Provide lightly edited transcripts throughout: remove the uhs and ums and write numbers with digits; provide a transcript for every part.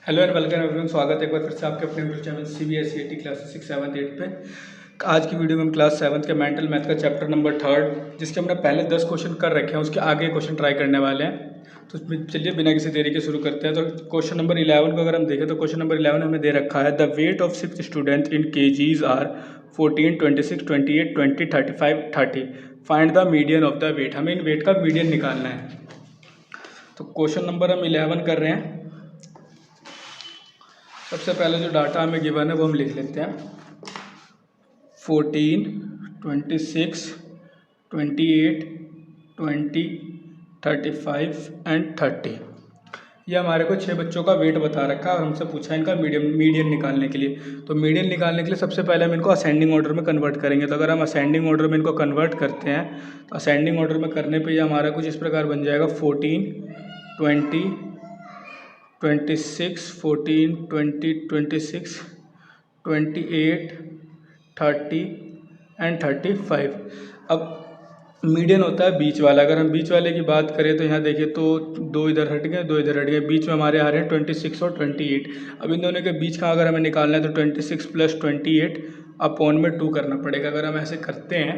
Hello and welcome everyone. स्वागत है एक बार फिर से आपके अपने YouTube channel CBSE AT class 6, 7, 8 पे। आज की वीडियो में हम क्लास 7 के मेंटल मैथ का चैप्टर नंबर 3 जिसके हमने पहले 10 क्वेश्चन कर रखे हैं, उसके आगे क्वेश्चन ट्राई करने वाले हैं। तो चलिए बिना किसी देरी के शुरू करते हैं। तो क्वेश्चन नंबर 11 को अगर हम देखें तो क्वेश्चन नंबर 11 हमें दे रखा है, the weight of 6 students in kgs are 14, 26, 28, 20, 35, 30। Find the median of the weight. हमें इन वेट का मीडियन निकालना है। तो क्वेश्चन नंबर हम 11 कर रहे हैं। सबसे पहले जो डाटा हमें गिवन है वो हम लिख लेते हैं। 14, 26, 28, 20, 35 एंड 30। ये हमारे को 6 बच्चों का वेट बता रखा है और हमसे पूछा है इनका मीडियन निकालने के लिए। तो मीडियन निकालने के लिए सबसे पहले हम इनको असेंडिंग ऑर्डर में कन्वर्ट करेंगे। तो अगर हम असेंडिंग ऑर्डर में इनको कन्वर्ट करते हैं तो असेंडिंग ऑर्डर में करने पे ये हमारा कुछ इस प्रकार बन जाएगा। 14, 20, 26, 14, 20, 26, 28, 30 एंड 35। अब मीडियन होता है बीच वाला। अगर हम बीच वाले की बात करें तो यहाँ देखिए तो 2 इधर हट गए, 2 इधर हट गए, बीच में हमारे आ रहे हैं 26 और 28। अब इन दोनों के बीच का अगर हमें निकालना है तो 26 प्लस 28 अपॉन में 2 करना पड़ेगा। अगर हम ऐसे करते हैं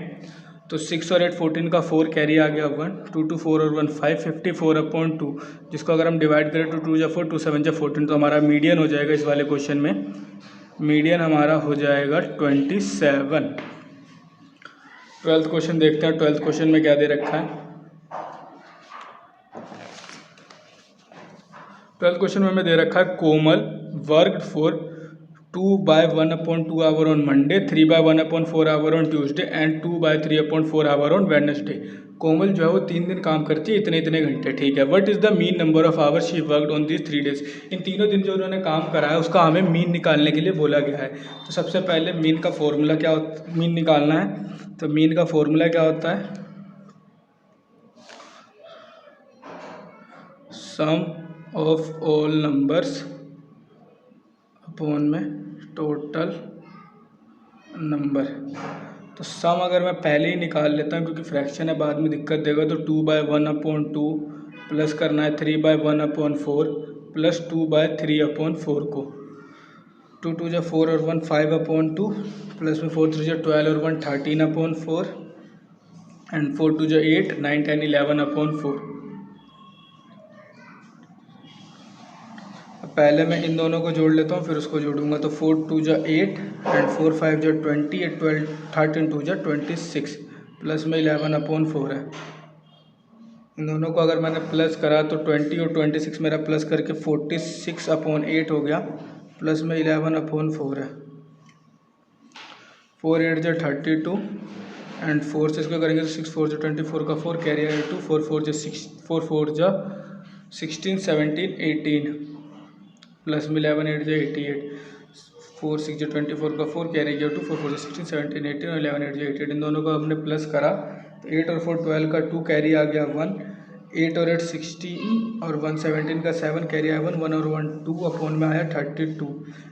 तो 6 और 8 14 का 4 कैरी आ गया 1, 2 2 4 और 1 5, 54/2, जिसको अगर हम डिवाइड करें तो 2 जा 4, 2 7 जा 14। तो हमारा मीडियन हो जाएगा इस वाले क्वेश्चन में, मीडियन हमारा हो जाएगा 27। 12th क्वेश्चन देखते हैं। 12th क्वेश्चन में क्या दे रखा है। 12th क्वेश्चन में हमें दे रखा है, Komal worked for 2/1/2 hour on Monday, 3/1/4 hour on Tuesday and 2/3/4 hour on Wednesday. Komal जो है वो 3 दिन काम करती है, इतने इतने घंटे, ठीक है। What is the mean number of hours she worked on this 3 days. इन तीनों दिन जो उन्होंने काम करा है उसका हमें मीन निकालने के लिए बोला गया है। तो सबसे पहले मीन का फॉर्मूला क्या होता है, मीन निकालना है। तो मीन का फॉर्मूला क्या होता है, सम ऑफ ऑल नंबर्स अपॉन में टोटल नंबर। तो सम अगर मैं पहले ही निकाल लेता हूँ क्योंकि फ्रैक्शन है, बाद में दिक्कत देगा। तो 2/1/2 प्लस करना है 3/1/4 प्लस 2/3/4 को। 2 2 जा 4 और 1 5/2 प्लस में 4 3 जा 12 और 1 13/4 एंड 4 2 जा 8 9 10 11/4। पहले मैं इन दोनों को जोड़ लेता हूँ फिर उसको जोड़ूंगा। तो 4 2 जा 8 एंड 4 5 जा 20 8 12 13 2 जा 26 प्लस में 11/4 है। इन दोनों को अगर मैंने प्लस करा तो 20 और 26 मेरा प्लस करके 46/8 हो गया, प्लस में 11/4 है। 4 8 जा 32 एंड 4 से इसको करेंगे तो 6 4 जा 24 का 4 कैरी आया 2, 4 4 जा 16 17 18 प्लस में 11 8 जा 88, 4 6 जा 24 का 4 कैरी गया 2, 4 4 जा 16 17 18 और 11 8 जा 88। इन दोनों को हमने प्लस करा तो 8 और 4 12 का 2 कैरी आ गया 1, 8 और 8 16 और 1 17 का 7 कैरी आया 1, 1 और 1 2 अपॉन में आया 32।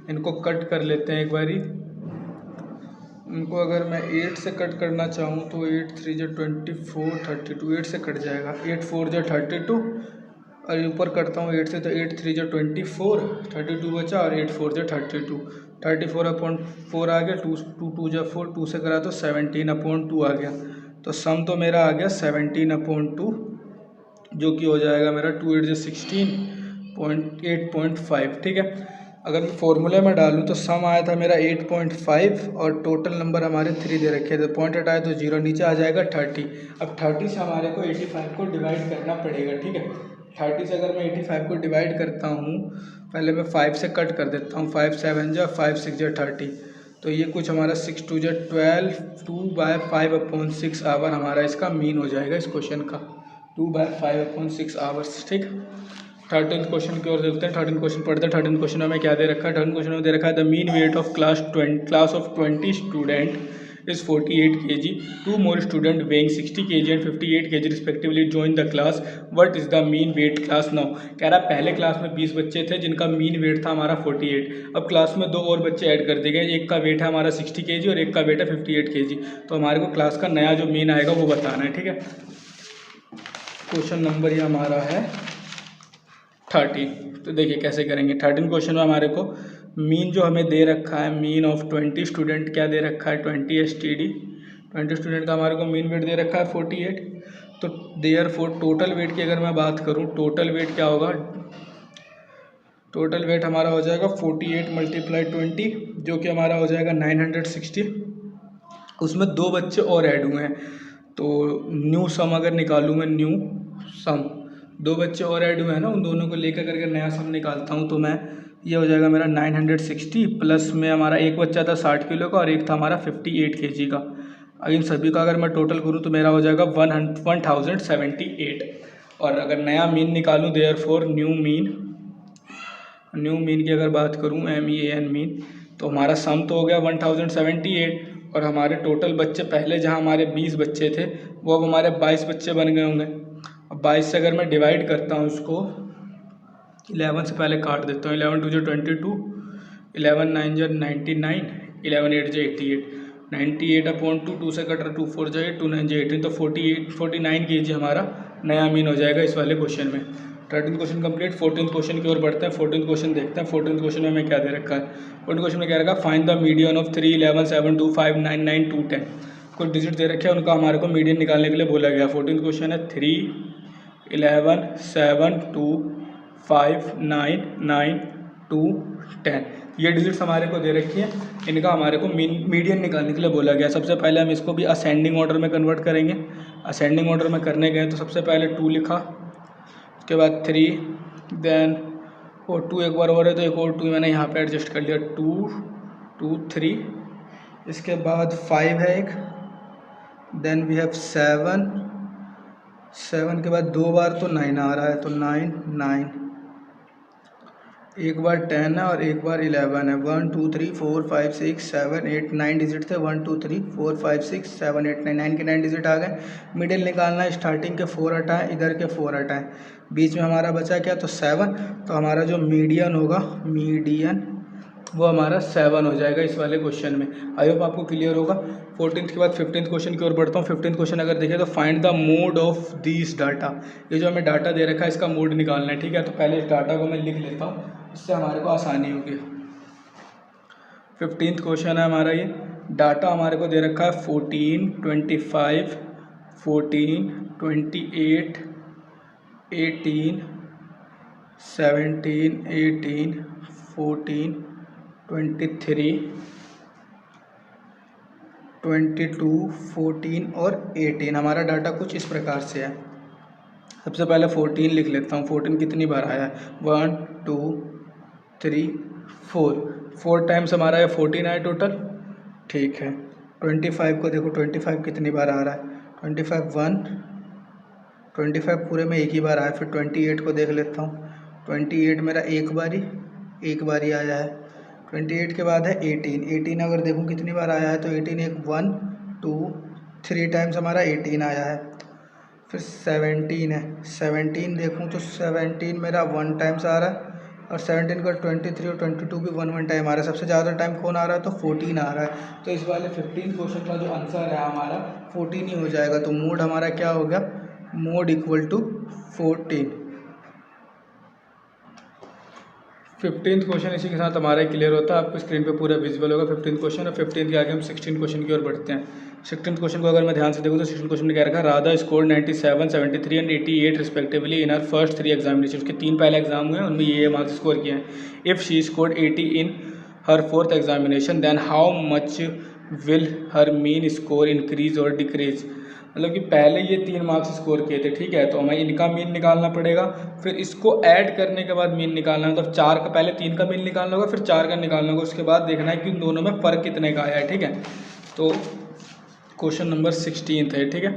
इनको कट कर लेते हैं एक बारी। इनको अगर मैं 8 से कट करना चाहूँ तो 8 3 जा 24 32 8 से कट जाएगा, 8 4 जा 32 और ऊपर करता हूँ 8 से तो 8 3 जा 24 32 बचा और 8 4 जा 32 34/4 आ गया। 2 2 जा 4 2 से करा तो 17/2 आ गया। तो सम तो मेरा आ गया 17/2 जो कि हो जाएगा मेरा 2 8 जा 16 8.5, ठीक है। अगर मैं फॉर्मूले में डालूँ तो सम आया था मेरा 8.5 और टोटल नंबर हमारे 3 दे रखे थे। पॉइंट हटाए तो 0, नीचे आ जाएगा 30। अब 30 से हमारे को 85 को डिवाइड करना पड़ेगा, ठीक है। 30 से अगर मैं 85 को डिवाइड करता हूँ, पहले मैं 5 से कट कर देता हूँ। 5 7 जा 5 6 जा 30, तो ये कुछ हमारा 6 2 जा 12 2/5/6 आवर हमारा इसका मीन हो जाएगा इस क्वेश्चन का, 2/5/6 आवर्स, ठीक। 13th क्वेश्चन की ओर देखते हैं। 13th क्वेश्चन पढ़ते हैं। 13th क्वेश्चन में क्या दे रखा है। 13th क्वेश्चन में दे रखा है, the mean weight of class of 20 student is 48 kg. 2 more student weighing 60 kg and 58 kg respectively join the class. What is the mean weight class now? कह रहा पहले क्लास में 20 बच्चे थे जिनका मीन वेट था हमारा 48। अब क्लास में 2 और बच्चे ऐड कर दिए गए, एक का वेट है हमारा 60 kg और एक का वेट है 58 kg। तो हमारे को क्लास का नया जो मीन आएगा वो बताना है, ठीक है। क्वेश्चन नंबर ये हमारा है 30। तो देखिए कैसे करेंगे। 13 क्वेश्चन में हमारे को मीन जो हमें दे रखा है, मीन ऑफ 20 स्टूडेंट क्या दे रखा है, 20 STD, 20 स्टूडेंट का हमारे को मीन वेट दे रखा है 48। तो देयरफॉर टोटल वेट की अगर मैं बात करूँ, टोटल वेट क्या होगा, टोटल वेट हमारा हो जाएगा 48 × 20 जो कि हमारा हो जाएगा 960। उसमें 2 बच्चे और ऐड हुए हैं, तो न्यू सम अगर निकालूँ मैं, न्यू सम 2 बच्चे और ऐड हुए हैं ना, उन दोनों को लेकर करके नया सम निकालता हूँ तो मैं, ये हो जाएगा मेरा 960 प्लस में हमारा एक बच्चा था 60 किलो का और एक था हमारा 58 kg का। अब इन सभी का अगर मैं टोटल करूँ तो मेरा हो जाएगा 1078। और अगर नया मीन निकालूँ, देयरफॉर न्यू मीन की अगर बात करूँ, MEAN मीन, तो हमारा सम तो हो गया 1078 और हमारे टोटल बच्चे पहले जहाँ हमारे 20 बच्चे थे वो अब हमारे 22 बच्चे बन गए होंगे। अब 22 से अगर मैं डिवाइड करता हूँ इसको, 11 से पहले काट देता हूँ, 11 2 22, 11 9 99, 11 8 88, 98/2, 2 से कट रहा 2 4 जाए 2 9 18, तो 49 kg हमारा नया मीन हो जाएगा इस वाले क्वेश्चन में। 13 क्वेश्चन कंप्लीट। 14 क्वेश्चन की ओर बढ़ते हैं। 14 क्वेश्चन देखते हैं। 14 क्वेश्चन में हमें क्या दे रखा है। 14 क्वेश्चन में क्या रखा है, फाइंड द मीडियन ऑफ 3 11 7 2 5 9 9 2 10। कुछ डिजिट दे रखे हैं, उनका हमारे को मीडियन निकालने के लिए बोला गया। 14 क्वेश्चन है 3 11 7 2 5 9 9 2 10। ये डिजिट्स हमारे को दे रखी है, इनका हमारे को मीडियन निकालने के लिए बोला गया। सबसे पहले हम इसको भी असेंडिंग ऑर्डर में कन्वर्ट करेंगे। असेंडिंग ऑर्डर में करने गए तो सबसे पहले 2 लिखा, उसके बाद 3, देन और 2 एक बार और है तो एक और 2 मैंने यहाँ पे एडजस्ट कर लिया, 2 2 3, इसके बाद 5 है एक, देन वी हैव 7 7 के बाद 2 बार तो 9 आ रहा है, तो 9 9, एक बार 10 है और एक बार 11 है। 1 2 3 4 5 6 7 8 9 डिजिट थे, 1 2 3 4 5 6 7 8 9, 9 के 9 डिजिट आ गए। मिडिल निकालना है, स्टार्टिंग के 4 हटाएं, इधर के 4 हटाएं, बीच में हमारा बचा क्या, तो 7। तो हमारा जो मीडियन होगा, मीडियन वो हमारा 7 हो जाएगा इस वाले क्वेश्चन में। आई होप आपको क्लियर होगा। 14 के बाद 15 क्वेश्चन की ओर बढ़ता हूँ। 15 क्वेश्चन अगर देखें तो find the mode of this data. ये जो हमें डाटा दे रखा है इसका मोड निकालना है, ठीक है। तो पहले इस डाटा को मैं लिख लेता हूँ, इससे हमारे को आसानी होगी। 15th क्वेश्चन है हमारा, ये डाटा हमारे को दे रखा है 14 25 14 28 18 17 18 14 23 22 14 और 18। हमारा डाटा कुछ इस प्रकार से है। सबसे पहले 14 लिख लेता हूँ। 14 कितनी बार आया है, 1 2 3 4 टाइम्स हमारा ये 14 आया टोटल, ठीक है। 25 को देखो, 25 कितनी बार आ रहा है, 25 1, 25 पूरे में एक ही बार आया। फिर 28 को देख लेता हूँ, 28 मेरा एक बार ही आया है। 28 के बाद है 18, 18 अगर देखूँ कितनी बार आया है, तो 18 एक 1 2 3 टाइम्स हमारा 18 आया है। फिर 17 है, 17 देखूँ तो 17 मेरा 1 टाइम्स आ रहा है, और 17 का 23 और 22 भी 1 टाइम आ रहा है। सबसे ज़्यादा टाइम कौन आ रहा है, तो 14 आ रहा है। तो इस वाले 15 क्वेश्चन का जो आंसर है हमारा 14 ही हो जाएगा। तो मोड हमारा क्या हो गया, mode equal to 14। 15th question इसी के साथ हमारा क्लियर होता है, आपको स्क्रीन पे पूरा विजुअल होगा 15th क्वेश्चन। और 15 के आगे हम 16 क्वेश्चन की ओर बढ़ते हैं। 16th क्वेश्चन को अगर मैं ध्यान से देखूँ तो 16 क्वेश्चन में क्या रखा है, Radha score 97 73 and 88 respectively in her first 3 examination. उसके 3 पहले एग्जाम हुए हैं, उनमें ये मार्क्स स्कोर किए हैं। If she scored 80 in her 4th examination then how much will her mean score increase और डिक्रीज। मतलब कि पहले ये 3 मार्क्स स्कोर किए थे, ठीक है, तो हमें इनका मीन निकालना पड़ेगा। फिर इसको ऐड करने के बाद मीन निकालना है, मतलब 4 का, पहले 3 का मीन निकालना होगा, फिर 4 का निकालना होगा। उसके बाद देखना है कि इन दोनों में फ़र्क कितने का आया है, ठीक है। तो क्वेश्चन नंबर 16 है, ठीक है।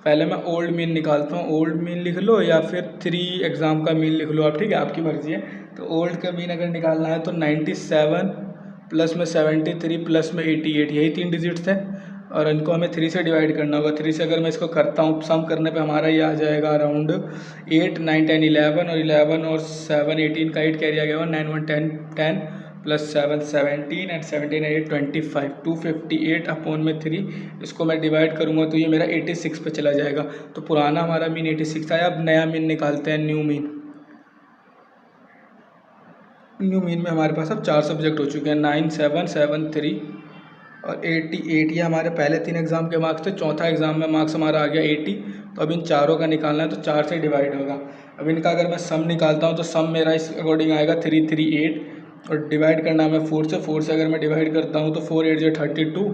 पहले मैं ओल्ड मीन निकालता हूँ। ओल्ड मीन लिख लो या फिर 3 एग्ज़ाम का मीन लिख लो आप, ठीक है, आपकी मर्ज़ी है। तो ओल्ड का मीन अगर निकालना है तो 97 प्लस में 73 प्लस में 88, यही 3 डिजिट्स थे। और इनको हमें 3 से डिवाइड करना होगा। 3 से अगर मैं इसको करता हूँ, सम करने पे हमारा ये आ जाएगा अराउंड 8 9 10 11, और 11 और 7 18 का 8 कैरी आ गया, 9 1 10 10 प्लस 7 17 एंड 17 8 25 258 अपॉन में 3। इसको मैं डिवाइड करूँगा तो ये मेरा 86 पे चला जाएगा। तो पुराना हमारा मीन 86 आया। अब नया मीन निकालते हैं, न्यू मीन। न्यू मीन में हमारे पास अब 4 सब्जेक्ट हो चुके हैं, 9, 7, 7, 3 और 88। ये हमारे पहले 3 एग्ज़ाम के मार्क्स थे। चौथा एग्ज़ाम में मार्क्स हमारा आ गया 80। तो अब इन चारों का निकालना है, तो 4 से डिवाइड होगा। अब इनका अगर मैं सम निकालता हूँ तो सम मेरा इस अकॉर्डिंग आएगा 338 और डिवाइड करना है मैं 4 से। 4 से अगर मैं डिवाइड करता हूँ तो 4 8 जो 32,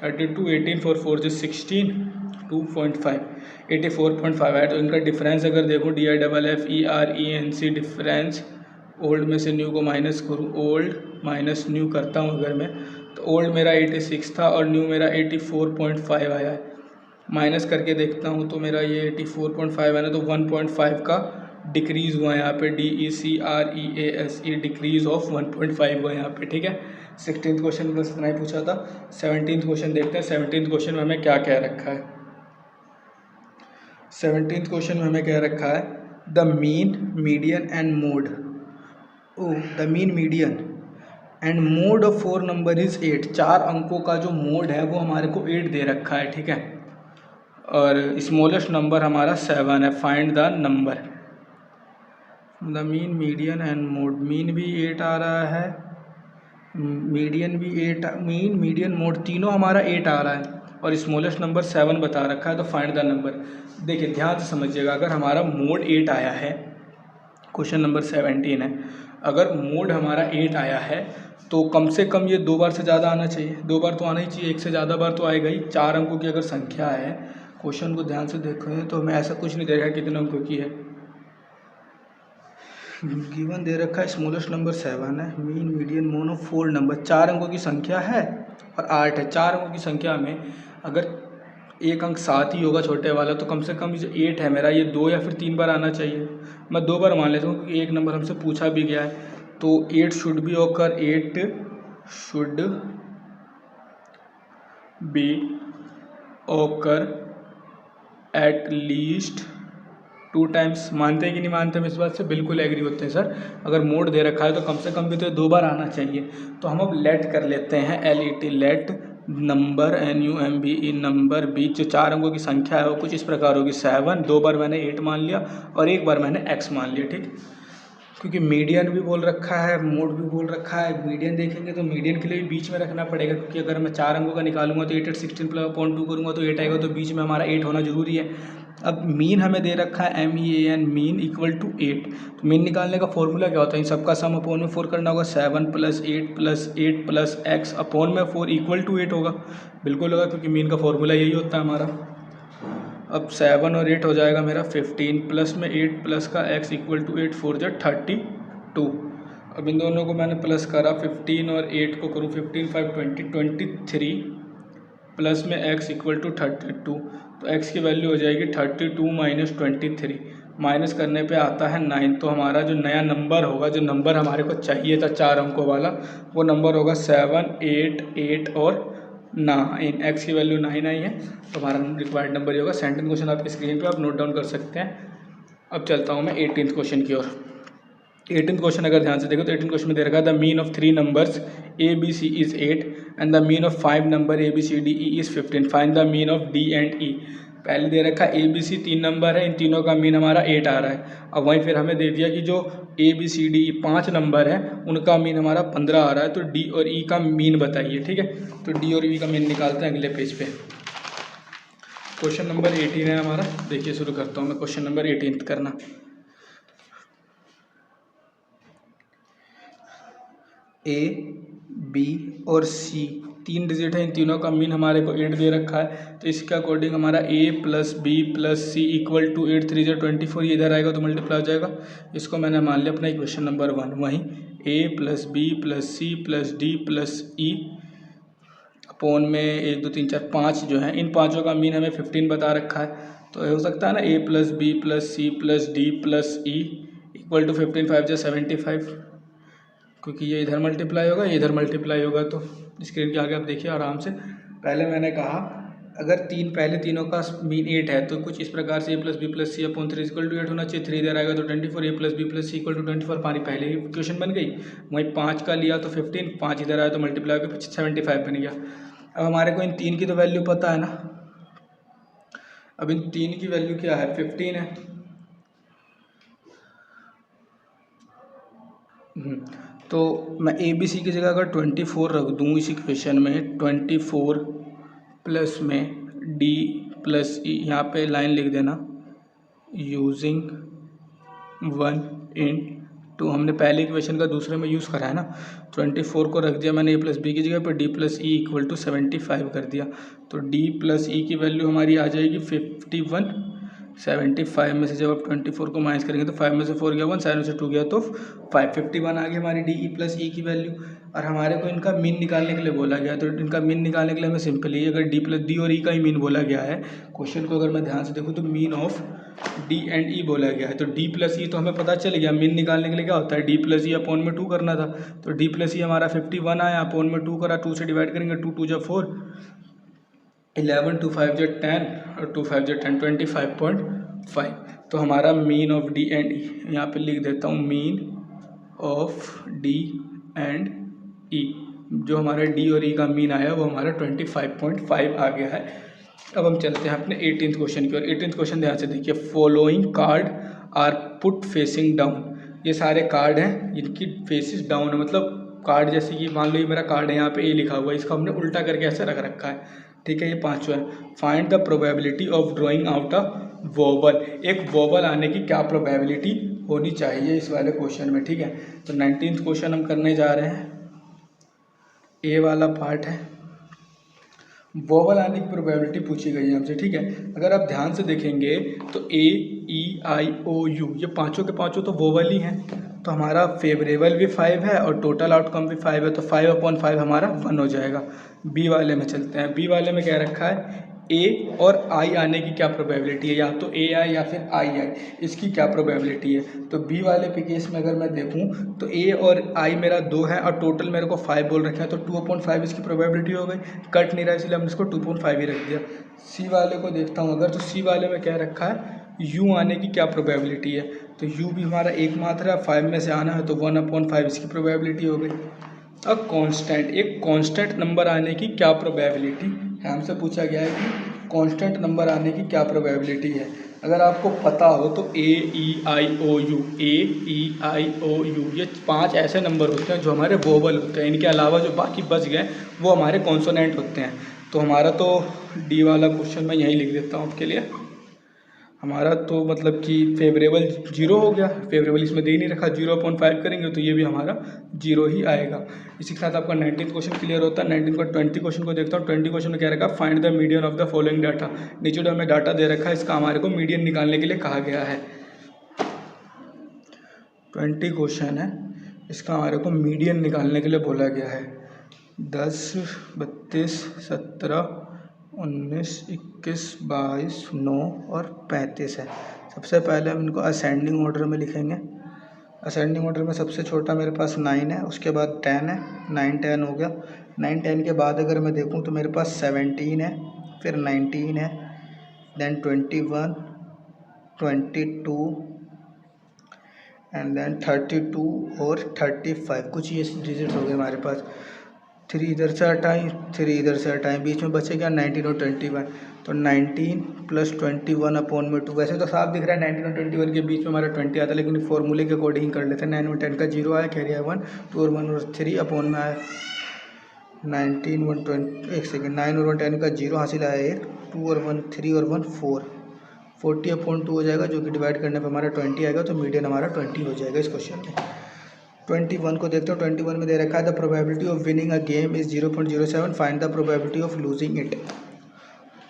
18 4 4 जो 16, 2.5, 84.5 है। तो इनका डिफरेंस अगर देखो DIFFERENC डिफरेंस, ओल्ड में से न्यू को माइनस करूँ, ओल्ड माइनस न्यू करता हूँ अगर मैं, तो ओल्ड मेरा 86 था और न्यू मेरा 84.5 आया है। माइनस करके देखता हूँ तो मेरा ये 84.5 है ना, तो 1.5 का डिक्रीज़ हुआ यहाँ पे, DECREASE डिक्रीज़ ऑफ 1.5 हुआ यहाँ पे, ठीक है। 16th क्वेश्चन बस इतना ही पूछा था। 17th क्वेश्चन देखते हैं। 17th क्वेश्चन में हमें क्या कह रखा है। 17th क्वेश्चन में हमें कह रखा है the mean median and mode, the mean median and mode of 4 number is 8। 4 अंकों का जो मोड है वो हमारे को 8 दे रखा है, ठीक है। और स्मॉलेस्ट नंबर हमारा 7 है। Find the number, the mean median and mode. Mean भी 8 आ रहा है, मीडियन भी 8, मीन मीडियन मोड तीनों हमारा 8 आ रहा है और स्मॉलेस्ट नंबर 7 बता रखा है। तो फाइंड द नंबर। देखिए ध्यान से समझिएगा, अगर हमारा मोड 8 आया है, क्वेश्चन नंबर 17 है, अगर मोड हमारा 8 आया है तो कम से कम ये 2 बार से ज़्यादा आना चाहिए। 2 बार तो आना ही चाहिए, एक से ज़्यादा बार तो आएगा ही। 4 अंकों की अगर संख्या है, क्वेश्चन को ध्यान से देखो तो हमें ऐसा कुछ नहीं दे रखा है कितने अंकों की है, गिवन दे रखा है स्मॉलेस्ट नंबर 7 है, mean median mode of 4 number, 4 अंकों की संख्या है और 8 है। 4 अंकों की संख्या में अगर एक अंक 7 ही होगा छोटे वाला, तो कम से कम जो 8 है मेरा, ये 2 या फिर 3 बार आना चाहिए। मैं 2 बार मान लेता हूँ क्योंकि एक नंबर हमसे पूछा भी गया है। तो 8 should be occur, 8 should be occur at least 2 times. मानते हैं कि नहीं मानते हम इस बात से? बिल्कुल एग्री होते हैं सर। अगर मोड दे रखा है तो कम से कम भी तो 2 बार आना चाहिए। तो हम अब लेट कर लेते हैं, LET, let number, NUMBE number b, जो 4 अंकों की संख्या है वो कुछ इस प्रकार होगी 7, 2 बार मैंने 8 मान लिया और 1 बार मैंने x मान लिया, ठीक। क्योंकि मीडियन भी बोल रखा है, मोड भी बोल रखा है। मीडियन देखेंगे तो मीडियन के लिए भी बीच में रखना पड़ेगा, क्योंकि अगर मैं 4 अंकों का निकालूंगा तो 8 8 16 प्लस 0.2 करूँगा तो 8 आएगा, तो बीच में हमारा 8 होना जरूरी है। अब मीन हमें दे रखा है MEAN, मीन इक्वल टू 8। तो मीन निकालने का फॉर्मूला क्या होता है? इन सबका सम अपोन में 4 करना होगा। 7 + 8 + 8 + x अपोन में 4 इक्वल टू 8 होगा। बिल्कुल होगा, क्योंकि मीन का फॉर्मूला यही होता है हमारा। अब 7 और 8 हो जाएगा मेरा 15, प्लस में 8 प्लस का x इक्वल टू 8, 4 जो 32। अब इन दोनों को मैंने प्लस करा, 15 और 8 को करूँ, 15 5 20 23 प्लस में x इक्वल टू 32। तो x की वैल्यू हो जाएगी 32 माइनस 23। माइनस करने पे आता है 9। तो हमारा जो नया नंबर होगा, जो नंबर हमारे को चाहिए था 4 अंकों वाला, वो नंबर होगा 7 8 8 और 9। x की वैल्यू 9 आई है, तो हमारा रिक्वायर्ड नंबर ये होगा। 17 क्वेश्चन आपकी स्क्रीन पे आप नोट डाउन कर सकते हैं। अब चलता हूँ मैं 18th क्वेश्चन की ओर। 18th क्वेश्चन अगर ध्यान से देखो तो 18th क्वेश्चन में दे रखा है the mean of 3 numbers ABC is 8 and the mean of 5 number ABCDE is 15। Find the mean of D and E। पहले दे रखा है ABC 3 नंबर है, इन तीनों का मीन हमारा 8 आ रहा है। अब वहीं फिर हमें दे दिया कि जो ABCDE 5 नंबर है उनका मीन हमारा 15 आ रहा है। तो D और E का मीन बताइए, ठीक है। तो D और E का मीन निकालते हैं अगले पेज पे। क्वेश्चन नंबर 18 है हमारा। देखिए शुरू करता हूँ मैं क्वेश्चन नंबर 18 करना। A, B और C 3 डिजिट है, इन तीनों का मीन हमारे को 8 दे रखा है। तो इसके अकॉर्डिंग हमारा A + B + C equal to 8 3 24, ये इधर आएगा तो मल्टीप्लाई हो जाएगा। इसको मैंने मान लिया अपना इक्वेशन नंबर 1। वहीं A + B + C + D + E upon में 1 2 3 4 5 जो है, इन पाँचों का मीन हमें 15 बता रखा है। तो हो सकता है ना A + B + C + D + E equal to 15 5 75, क्योंकि ये इधर मल्टीप्लाई होगा, ये इधर मल्टीप्लाई होगा। तो स्क्रीन के आगे आप देखिए आराम से। पहले मैंने कहा अगर पहले तीनों का मीन 8 है तो कुछ इस प्रकार से A + B + C upon 3 equal to 8 होना चाहिए। 3 इधर आएगा तो 24, A + B + C equal to 24, पानी पहले ही क्वेश्चन बन गई। वहीं 5 का लिया तो 15, 5 इधर आया तो मल्टीप्लाई होकर 75 बन गया। अब हमारे को इन 3 की तो वैल्यू पता है ना। अब इन 3 की वैल्यू क्या है? 15 है, तो मैं ए बी सी की जगह अगर 24 रख दूँ इस इक्वेशन में, 24 प्लस में डी प्लस ई, यहाँ पे लाइन लिख देना, यूजिंग 1 इन 2, हमने पहले इक्वेशन का दूसरे में यूज़ करा है ना। 24 को रख दिया मैंने ए प्लस बी की जगह पर, d plus e equal to 75 कर दिया। तो डी प्लस ई की वैल्यू हमारी आ जाएगी 51। 75 में से जब आप 24 को माइनस करेंगे तो 5 में से 4 गया 1, 7 में से 2 गया तो 551 आ गई हमारी डी ई प्लस ई की वैल्यू। और हमारे को इनका मीन निकालने के लिए बोला गया, तो इनका मीन निकालने के लिए हमें सिंपली अगर डी प्लस डी और ई का ही मीन बोला गया है क्वेश्चन को, अगर मैं ध्यान से देखूँ तो मीन ऑफ डी एंड ई बोला गया है। तो डी प्लस ई तो हमें पता चल गया, मीन निकालने के लिए क्या होता है, डी प्लस ई अपॉन में 2 करना था। तो डी प्लस ई हमारा 51 आया, अपॉन में 2 करा, 2 से डिवाइड करेंगे, 2 2 जा 4, 11 2 5 जा 10 और 2 5 जा 10, 25.5। तो हमारा मीन ऑफ डी एंड ई, यहाँ पे लिख देता हूँ मीन ऑफ डी एंड ई, जो हमारा डी और ई का मीन आया वो हमारा 25.5 आ गया है। अब हम चलते हैं अपने 18th क्वेश्चन की ओर। 18th क्वेश्चन ध्यान से देखिए, following card are put facing down. ये सारे कार्ड हैं जिनकी फेसिस डाउन है, मतलब कार्ड जैसे कि मान लो ये मेरा कार्ड है, यहाँ पे ए लिखा हुआ है, इसको हमने उल्टा करके ऐसे रख रखा है, ठीक है। ये पांचवा है, find the probability of drawing out a vowel. एक वोवल आने की क्या प्रोबेबिलिटी होनी चाहिए इस वाले क्वेश्चन में, ठीक है। तो 19th क्वेश्चन हम करने जा रहे हैं, ए वाला पार्ट है, वोवल आने की प्रोबेबिलिटी पूछी गई है हमसे, ठीक है। अगर आप ध्यान से देखेंगे तो ए ई आई ओ यू ये पांचों के पांचों तो वोवल ही हैं, तो हमारा फेवरेबल भी 5 है और टोटल आउटकम भी 5 है, तो 5/5 हमारा 1 हो जाएगा। बी वाले में चलते हैं, बी वाले में क्या रखा है, ए और आई आने की क्या प्रोबेबिलिटी है, या तो ए आई या फिर आई आई, इसकी क्या प्रोबेबिलिटी है। तो बी वाले पे केस में अगर मैं देखूं तो ए और आई मेरा 2 है और टोटल मेरे को 5 बोल रखे हैं, तो 2/5 इसकी प्रोबेबिलिटी हो गई, कट नहीं रहा इसलिए हमने इसको 2.5 ही रख दिया। सी वाले को देखता हूँ अगर, तो सी वाले में क्या रखा है, यू आने की क्या प्रोबेबिलिटी है, तो यू भी हमारा एकमात्र है, 5 में से आना है तो 1/5 इसकी प्रोबेबिलिटी हो गई। अब कांस्टेंट, एक कांस्टेंट नंबर आने की क्या प्रोबेबिलिटी है, हमसे पूछा गया है कि कांस्टेंट नंबर आने की क्या प्रोबेबिलिटी है। अगर आपको पता हो तो ए ई आई ओ you, A E I O you ये 5 ऐसे नंबर होते हैं जो हमारे वोवल होते हैं, इनके अलावा जो बाकी बच गए वो हमारे कॉन्सोनेंट होते हैं। तो हमारा तो डी वाला क्वेश्चन मैं यहीं लिख देता हूँ आपके लिए, हमारा तो मतलब कि फेवरेबल 0 हो गया, फेवरेबल इसमें दे ही नहीं रखा, 0/5 करेंगे तो ये भी हमारा 0 ही आएगा। इसी के साथ आपका 19th क्वेश्चन क्लियर होता है। 19 को 20 क्वेश्चन को देखता हूँ। 20 क्वेश्चन में क्या रखा, find the median of the following data. नीचे जो हमें डाटा दे रखा है इसका हमारे को मीडियन निकालने के लिए कहा गया है। 20 क्वेश्चन है, इसका हमारे को मीडियन निकालने के लिए बोला गया है। 10 32 17 19 21 22 9 और 35 है। सबसे पहले हम इनको असेंडिंग ऑर्डर में लिखेंगे। असेंडिंग ऑर्डर में सबसे छोटा मेरे पास 9 है, उसके बाद 10 है, 9 10 हो गया। 9 10 के बाद अगर मैं देखूं तो मेरे पास 17 है, फिर 19 है, देन 21 22 एंड देन 32 और 35। कुछ ये डिजिट हो गए हमारे पास। 3 इधर से हटाएं, 3 इधर से हटाएं, बीच में बचेगा 19 और 21। तो 19 प्लस 21/2। वैसे तो साफ दिख रहा है 19 और 21 के बीच में हमारा 20 आता है, लेकिन फॉर्मूले के अकॉर्डिंग कर लेते हैं। 9 और 10 का 0 आया, कैरी आया 1, 2 और 1 और 3 अपॉन में आया 19 1 20। एक सेकेंड, 9 और 10 का 0 हासिल आया 1, 2 और 1 3 और 1 4, 40/2 हो जाएगा, जो कि डिवाइड करने पर हमारा 20 आएगा। तो मीडियन हमारा 20 हो जाएगा इस क्वेश्चन में। 21 को देखते हो, 21 में दे रखा है the probability of winning a game is 0.07, find the probability of losing it.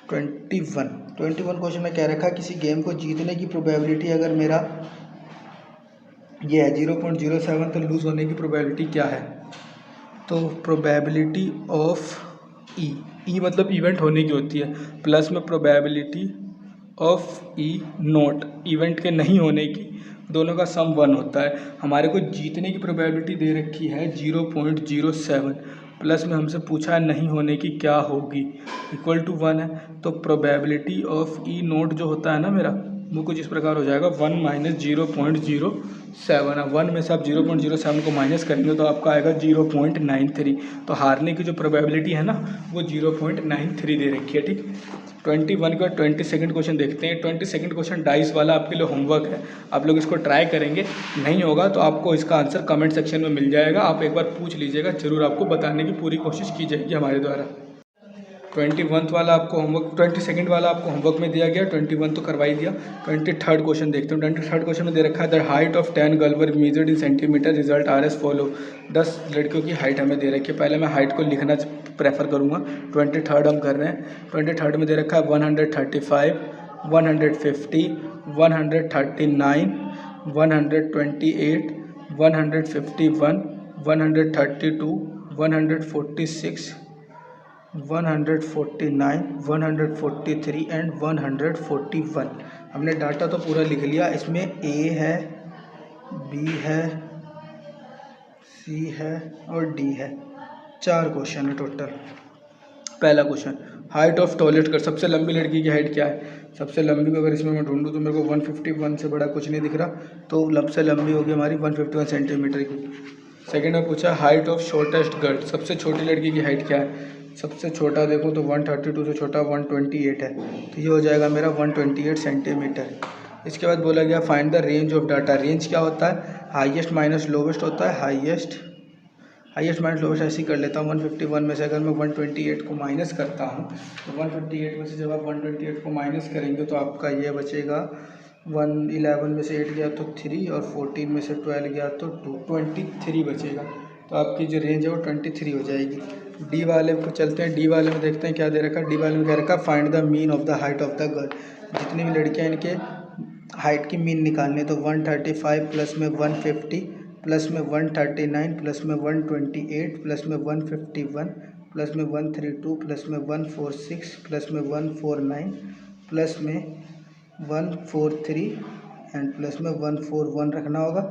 21 question में क्या रखा है, किसी गेम को जीतने की प्रोबेबिलिटी अगर मेरा ये है 0.07 तो लूज होने की प्रोबेबिलिटी क्या है। तो प्रोबेबिलिटी ऑफ ई मतलब इवेंट होने की होती है, प्लस में probability of E not event के नहीं होने की, दोनों का सम 1 होता है। हमारे को जीतने की प्रोबेबिलिटी दे रखी है 0.07, प्लस में हमसे पूछा है नहीं होने की क्या होगी, इक्वल टू 1 है। तो प्रोबेबिलिटी ऑफ ई नोट जो होता है ना मेरा, वो कुछ इस प्रकार हो जाएगा 1 माइनस 0.07। अब 1 में से आप 0.07 को माइनस करेंगे तो आपका आएगा 0.93। तो हारने की जो प्रोबेबिलिटी है ना वो 0.93 दे रखी है, ठीक। 21 का 22nd क्वेश्चन देखते हैं। 22nd क्वेश्चन डाइस वाला आपके लिए होमवर्क है, आप लोग इसको ट्राई करेंगे। नहीं होगा तो आपको इसका आंसर कमेंट सेक्शन में मिल जाएगा, आप एक बार पूछ लीजिएगा, ज़रूर आपको बताने की पूरी कोशिश की जाएगी हमारे द्वारा। 21 वाला आपको होमवर्क, 22nd वाला आपको होमवर्क में दिया गया, 21 तो करवा ही दिया। 23rd क्वेश्चन देखते हैं। 23rd क्वेश्चन में दे रखा है the height of 10 girl were measured in centimetre, result R S follow. 10 लड़कियों की हाइट हमें दे रखी है। पहले मैं हाइट को लिखना प्रेफर करूँगा। 23rd हम कर रहे हैं। 23rd में दे रखा है 135, 150, 139, 128, 151, 132, 146, 149, 143 एंड 141। हमने डाटा तो पूरा लिख लिया। इसमें ए है, बी है, सी है और डी है। 4 क्वेश्चन है टोटल। पहला question, height of tallest girl, सबसे लंबी लड़की की हाइट क्या है? सबसे लंबी को अगर इसमें मैं ढूंढूं तो मेरे को 151 से बड़ा कुछ नहीं दिख रहा, तो सबसे लंबी होगी हमारी 151 सेंटीमीटर की। सेकेंड में पूछा हाइट ऑफ शॉर्टेस्ट गर्ल, सबसे छोटी लड़की की हाइट क्या है? सबसे छोटा देखो तो 132 से छोटा 128 है, तो ये हो जाएगा मेरा 128 सेंटीमीटर। इसके बाद बोला गया find the range of data. Range क्या होता है? हाईएस्ट माइनस लोवेस्ट होता है। हाईएस्ट माइनस लोवेस्ट ऐसे ही कर लेता हूँ। 151 में से अगर मैं 128 को माइनस करता हूँ तो 158 में से जब आप 128 को माइनस करेंगे तो आपका ये बचेगा 11 में से 8 गया तो 3 और 14 में से 12 गया तो 2, 23 बचेगा। तो आपकी जो रेंज है वो 23 हो जाएगी। डी वाले को चलते हैं। डी वाले में देखते हैं क्या दे रखा है। डी वाले में कह रखा है find the mean of the height of the girl. जितनी भी लड़कियाँ इनके हाइट की मीन निकालनी है तो 135 प्लस में 150 प्लस में 139 प्लस में 128 प्लस में 151 प्लस में 132 प्लस में 146 प्लस में 149 प्लस में 143 एंड प्लस में 141 रखना होगा।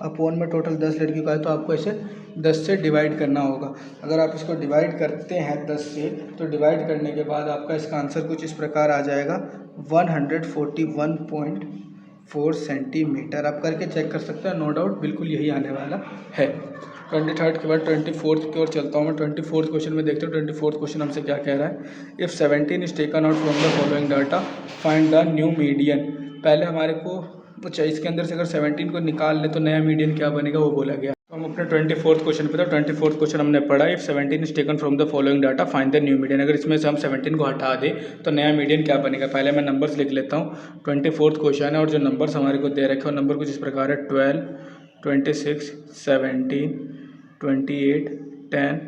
अपॉन में टोटल 10 लड़कियों का है तो आपको इसे 10 से डिवाइड करना होगा। अगर आप इसको डिवाइड करते हैं 10 से तो डिवाइड करने के बाद आपका इसका आंसर कुछ इस प्रकार आ जाएगा 141.4 सेंटीमीटर। आप करके चेक कर सकते हैं, नो डाउट बिल्कुल यही आने वाला है। 23rd के बाद 24th की ओर चलता हूँ मैं। 24th क्वेश्चन में देखते हो 24th क्वेश्चन हमसे क्या कह रहा है। If 17 is taken out from the following data find the new median. पहले हमारे को अच्छा इसके अंदर से अगर 17 को निकाल ले तो नया मीडियन क्या बनेगा वो बोला गया। तो हम अपने 24th क्वेश्चन पे था। 24th क्वेश्चन हमने पढ़ा if 17 is taken from the following data find the new median. अगर इसमें से हम 17 को हटा दें तो नया मीडियन क्या बनेगा। पहले मैं नंबर्स लिख लेता हूँ। 24th क्वेश्चन है और जो नंबर्स हमारे को दे रखे हैं नंबर कुछ इस प्रकार है 12, 26, 17, 28, 10,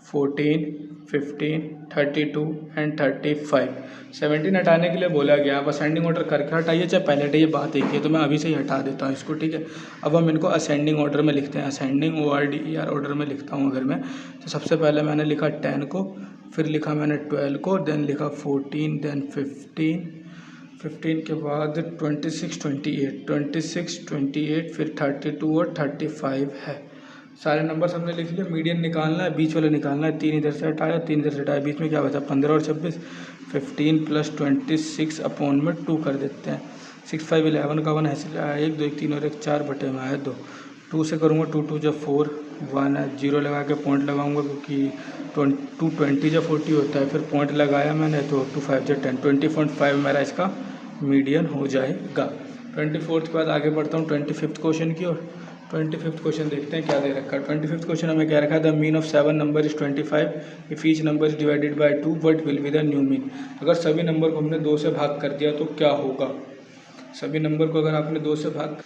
14, 15, 32 एंड 35। 17 हटाने के लिए बोला गया। आप असेंडिंग ऑर्डर करके हटाइए चाहे पहले हटाइए, बात एक ही है। तो मैं अभी से ही हटा देता हूँ इसको, ठीक है। अब हम इनको असेंडिंग ऑर्डर में लिखते हैं। असेंडिंग ORDER ऑर्डर में लिखता हूँ अगर मैं, तो सबसे पहले मैंने लिखा 10 को, फिर लिखा मैंने 12 को, देन लिखा 14, देन 15 के बाद 26, 28 फिर 32 और 35 है। सारे नंबर्स हमने लिख लिए। मीडियन निकालना है, बीच वाला निकालना है। 3 इधर से हटाया, 3 इधर से हटाया, बीच में क्या बचा 15 और 26। 15 प्लस 26 अपॉन में 2 कर देते हैं। 6, 5, 11 का 1 ऐसे 1, 2, 1, 3 और 1 4 बटे में आया 2। 2 से करूँगा 2, 2 जब 4 1 है, 0 लगा के पॉइंट लगाऊंगा क्योंकि 220 जब 40 होता है। फिर पॉइंट लगाया मैंने तो 2 5 जब 10, 20.5 मेरा इसका मीडियन हो जाएगा। 24th के बाद आगे बढ़ता हूँ 25th क्वेश्चन की ओर। 25th क्वेश्चन देखते हैं क्या दे रखा है। 25th क्वेश्चन हमें क्या रखा है the mean of 7 number is 25 if each number is divided by 2 what will be the new mean. अगर सभी नंबर को हमने 2 से भाग कर दिया तो क्या होगा। सभी नंबर को अगर आपने 2 से भाग,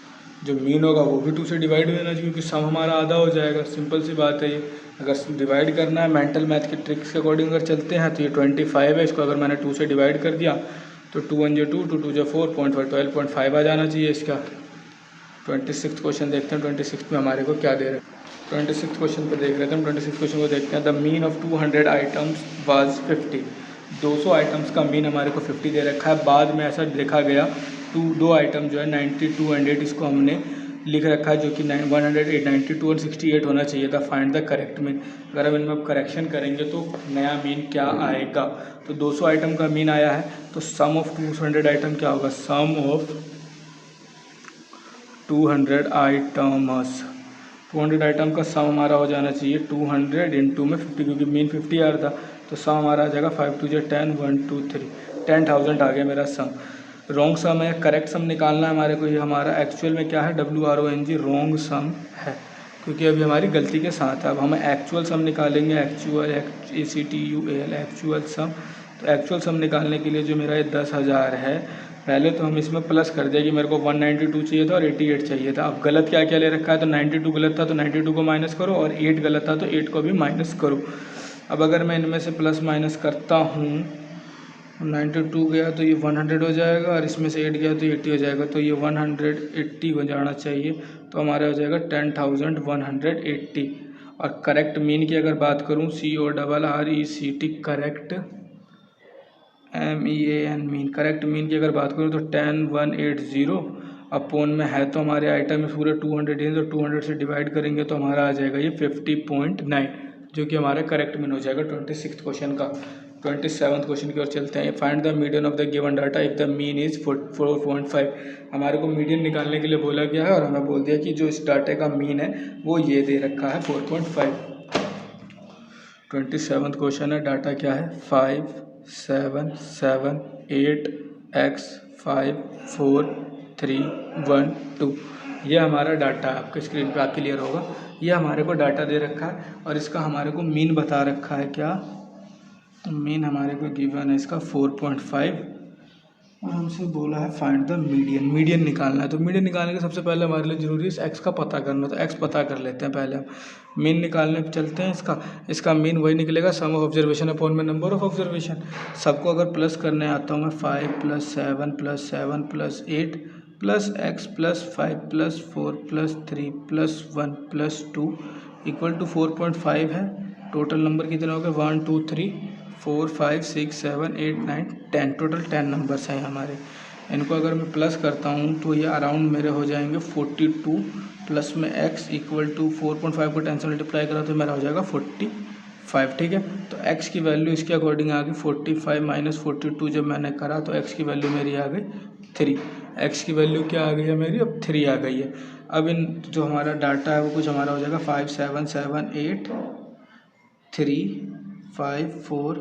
जो मीन होगा वो भी 2 से डिवाइड हो जाना चाहिए क्योंकि सम हमारा आधा हो जाएगा। सिंपल सी बात है ये। अगर डिवाइड करना है मेंटल मैथ के ट्रिक्स के अकॉर्डिंग अगर चलते हैं तो ये 25 है, इसको अगर मैंने 2 से डिवाइड कर दिया तो 2 1 2, 2 2 4, 12.5 आ जाना चाहिए इसका। 26th क्वेश्चन देखते हैं। 26th में हमारे को क्या दे रहे हैं। 26th क्वेश्चन पे देख रहे थे हम। 26th क्वेश्चन को देखते हैं। The mean of 200 items was 50। 200 items का मीन हमारे को 50 दे रखा है। बाद में ऐसा देखा गया 2 आइटम जो है 92 एंड 8 इसको हमने लिख रखा है जो कि 192 और 68 होना चाहिए था। Find the correct mean. अगर हम इनमें करेक्शन करेंगे तो नया मीन क्या आएगा। तो 200 आइटम का मीन आया है, तो सम ऑफ 200 आइटम क्या होगा, सम ऑफ 200 आइटम्स, 200 आइटम का सम हमारा हो जाना चाहिए 200 इंटू में 50, क्योंकि मीन 50 आ रहा था, तो सम हमारा आ जाएगा 5 2 10 1 2 3 10,000 आ गया मेरा सम। रॉन्ग सम है, करेक्ट सम निकालना है हमारे को। ये हमारा एक्चुअल में क्या है, WRONG रॉन्ग सम है, क्योंकि अभी हमारी गलती के साथ है। अब हम एक्चुअल सम निकालेंगे, एक्चुअल ACTUAL एक्चुअल सम। तो एक्चुअल सम निकालने के लिए जो मेरा ये 10,000 है, पहले तो हम इसमें प्लस कर दें कि मेरे को 192 चाहिए था और 88 चाहिए था। अब गलत क्या क्या ले रखा है, तो 92 गलत था तो 92 को माइनस करो, और 8 गलत था तो 8 को भी माइनस करो। अब अगर मैं इनमें से प्लस माइनस करता हूँ, 92 गया तो ये 100 हो जाएगा, और इसमें से 8 गया तो 80 हो जाएगा, तो ये 180 हो जाना चाहिए। तो हमारा हो जाएगा 10,180। और करेक्ट मीन की अगर बात करूँ, CORRECT correct MEAN mean, correct mean की अगर बात करूँ तो 10180 अपोन में है, तो हमारे आइटम में पूरे 200 है, तो 200 से डिवाइड करेंगे तो हमारा आ जाएगा ये 50.9, जो कि हमारा करेक्ट मीन हो जाएगा 26th क्वेश्चन का। 27th क्वेश्चन की ओर चलते हैं। Find the median of the given data if the mean is 4.5। हमारे को मीडियन निकालने के लिए बोला गया है, और हमें बोल दिया कि जो इस डाटे का मीन है वो ये दे रखा है 4.5। 27th क्वेश्चन है, डाटा क्या है, 5 7 7 8 x 5 4 3 1 2। ये हमारा डाटा आपके स्क्रीन पे क्लियर होगा। ये हमारे को डाटा दे रखा है, और इसका हमारे को मीन बता रखा है। क्या मीन हमारे को गिवन है इसका 4.5, और हमसे बोला है फाइंड द मीडियन। मीडियन निकालना है, तो मीडियन निकालने के सबसे पहले हमारे लिए ज़रूरी है एक्स का पता करना। तो एक्स पता कर लेते हैं पहले हम, मीन निकालने पे चलते हैं। इसका मीन वही निकलेगा, सम ऑफ ऑब्जर्वेशन अपॉन में नंबर ऑफ ऑब्जर्वेशन। सबको अगर प्लस करने आता हूँ मैं, 5 + 7 + 7 + 8 + x + 5 + 4 + 3 + 1 + 2 = 4.5 है। टोटल नंबर कितने हो गए, 1 2 3 4 5 6 7 8 9 10, टोटल 10 नंबर्स हैं हमारे। इनको अगर मैं प्लस करता हूँ तो ये अराउंड मेरे हो जाएंगे 42, प्लस में x = 4.5 को 10 से मल्टीप्लाई करा तो मेरा हो जाएगा 45। ठीक है, तो x की वैल्यू इसके अकॉर्डिंग आ गई 45 - 42। जब मैंने करा तो x की वैल्यू मेरी आ गई 3। x की वैल्यू क्या आ गई है मेरी, अब 3 आ गई है। अब इन जो हमारा डाटा है वो कुछ हमारा हो जाएगा 5 7 7 8 3 5 4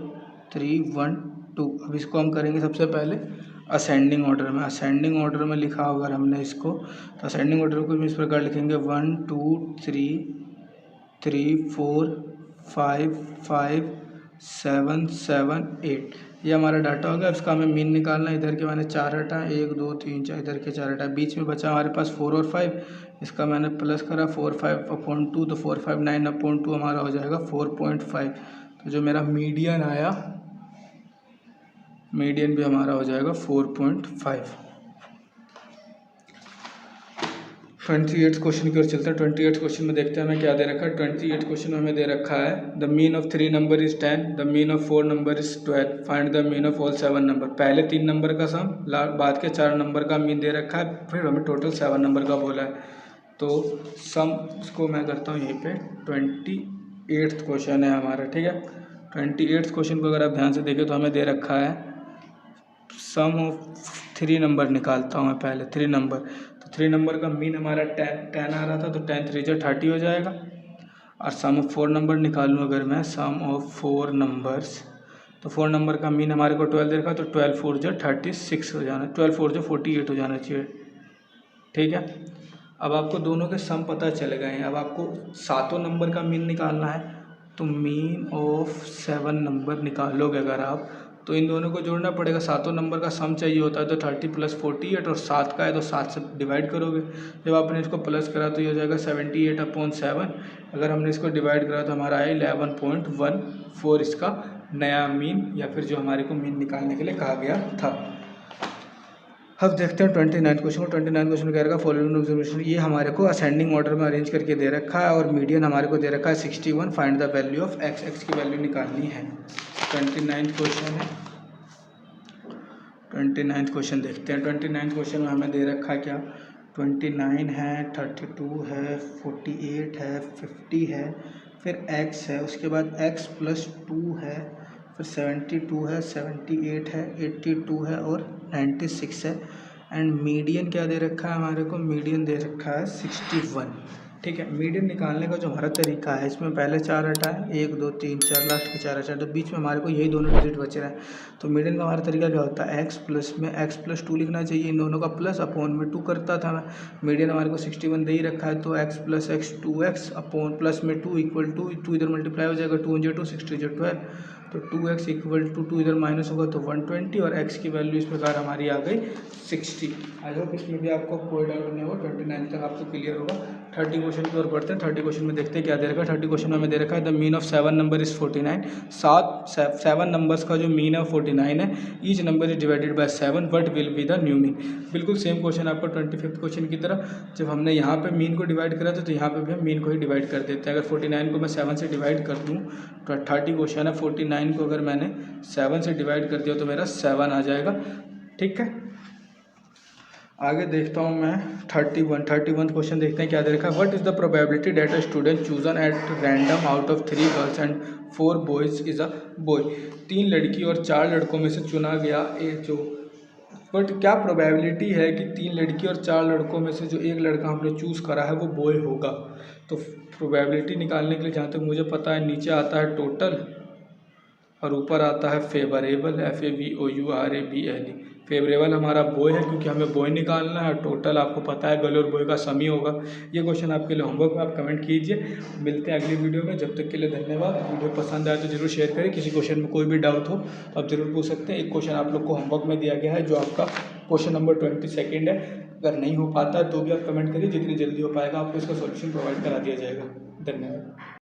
3 1 2। अब इसको हम करेंगे सबसे पहले असेंडिंग ऑर्डर में। असेंडिंग ऑर्डर में लिखा होगा हमने इसको, तो असेंडिंग ऑर्डर को इस प्रकार लिखेंगे 1 2 3 3 4 5 5 7 7 8। ये हमारा डाटा होगा। इसका हमें मीन निकालना है। इधर के मैंने 4 हटाए, 1 2 3 4, इधर के 4 हटाए, बीच में बचा हमारे पास 4 और 5। इसका मैंने प्लस करा 4 5/2, तो 4 5 9/2 हमारा हो जाएगा 4.5। तो जो मेरा मीडियन आया, मीडियन भी हमारा हो जाएगा 4.5। 28th क्वेश्चन की ओर चलते हैं। 28th क्वेश्चन में देखते हैं हमें क्या दे रखा है। 28th क्वेश्चन में हमें दे रखा है the mean of 3 number is 10, the mean of 4 number is 12, find the mean of all 7 number. पहले 3 नंबर का सम, बाद के 4 नंबर का मीन दे रखा है, फिर हमें टोटल 7 नंबर का बोला है। तो सम इसको मैं करता हूँ यहीं पे। 28th क्वेश्चन है हमारा, ठीक है। 28th क्वेश्चन को अगर आप ध्यान से देखें तो हमें दे रखा है सम ऑफ 3 नंबर निकालता हूँ मैं पहले। 3 नंबर, तो 3 नंबर का मीन हमारा 10 आ रहा था, तो 10 3 × 30 हो जाएगा। और सम ऑफ 4 नंबर निकालूँ अगर मैं, सम ऑफ 4 नंबर्स, तो 4 नंबर का मीन हमारे को 12 दे रखा, तो 12 4 × 36 हो जाना, 12 4 × 48 हो जाना चाहिए। ठीक है, अब आपको दोनों के सम पता चल गए हैं। अब आपको 7 नंबर का मीन निकालना है, तो मीन ऑफ 7 नंबर निकालोगे अगर आप, तो इन दोनों को जोड़ना पड़ेगा। 7 नंबर का सम चाहिए होता है, तो 30 + 48, और 7 का है तो 7 से डिवाइड करोगे। जब आपने इसको प्लस करा तो ये हो जाएगा 78/7। अगर हमने इसको डिवाइड करा तो हमारा आया 11.14 इसका नया मीन, या फिर जो हमारे को मीन निकालने के लिए कहा गया था। अब देखते हैं 29 क्वेश्चन को। 29 क्वेश्चन कह रखा फॉलोइंग ऑब्जर्वेशन। ये हमारे को असेंडिंग ऑर्डर में अरेंज करके दे रखा है, और मीडियन हमारे को दे रखा है 61। Find the value of x, x की वैल्यू निकालनी है। 29 क्वेश्चन है। 29 क्वेश्चन देखते हैं। 29 क्वेश्चन में हमें दे रखा है क्या, 29 है, 32 है, 48 है, 50 है, फिर x है, उसके बाद x+2 है, फिर 72 है, 78 है, 82 है और 96 है। एंड मीडियन क्या दे रखा है हमारे को, मीडियन दे रखा है 61। ठीक है, मीडियन निकालने का जो हमारा तरीका है, इसमें पहले 4 हटाएं, 1 2 3 4, लास्ट के 4 हटाएं, तो बीच में हमारे को यही दोनों डिजिट बच रहे हैं। तो मीडियन का हमारा तरीका क्या होता है, x प्लस में x+2 लिखना चाहिए, इन दोनों का प्लस अपॉन में 2 करता था मैं। मीडियन हमारे को 61 दे ही रखा है, तो x plus x 2x upon plus में 2 इक्वल टू 2 इधर मल्टीप्लाई हो जाएगा, 2 × 2 60 × 12, तो 2x इक्वल टू 2 इधर माइनस होगा तो 120 और x की वैल्यू इस प्रकार हमारी आ गई 60। आई होप इसमें भी आपको कोई डाउट नहीं होगा, 29 तक आपको क्लियर होगा। 30 क्वेश्चन की ओर बढ़ते हैं। 30 क्वेश्चन में देखते हैं क्या दे रखा है। 30 क्वेश्चन में हमें दे रखा है the mean of 7 number is 49। 7 numbers का जो मीन है 49 है। Each number is divided by 7, what will be the new mean. बिल्कुल सेम क्वेश्चन आपका 25th क्वेश्चन की तरह, जब हमने यहाँ पे मीन को डिवाइड करा था तो यहाँ पे भी हम मीन को ही डिवाइड कर देते हैं। अगर 49 को मैं 7 से डिवाइड कर दूँ तो 30 क्वेश्चन है, 49 को अगर मैंने 7 से डिवाइड कर दिया तो मेरा 7 आ जाएगा। ठीक है, आगे देखता हूँ मैं 31 क्वेश्चन देखते हैं क्या दे रखा है। What is the probability that a student chosen at random out of 3 girls and 4 boys is a boy. 3 लड़की और 4 लड़कों में से चुना गया एक जो, बट क्या प्रोबेबिलिटी है कि 3 लड़की और 4 लड़कों में से जो एक लड़का हमने चूज़ करा है वो बॉय होगा। तो प्रोबेबिलिटी निकालने के लिए जहाँ तक मुझे पता है, नीचे आता है टोटल और ऊपर आता है फेवरेबल, FAVOURABLE। फेवरेबल हमारा बॉय है क्योंकि हमें बॉय निकालना है, टोटल आपको पता है गर्ल और बॉय का सम ही होगा। ये क्वेश्चन आपके लिए होमवर्क में, आप कमेंट कीजिए। मिलते हैं अगली वीडियो में, जब तक के लिए धन्यवाद। वीडियो पसंद आए तो जरूर शेयर करें। किसी क्वेश्चन में कोई भी डाउट हो तो आप जरूर पूछ सकते हैं। एक क्वेश्चन आप लोग को होमवर्क में दिया गया है जो आपका क्वेश्चन नंबर 22 है। अगर नहीं हो पाता है तो भी आप कमेंट करिए, जितनी जल्दी हो पाएगा आपको इसका सोल्यूशन प्रोवाइड करा दिया जाएगा। धन्यवाद।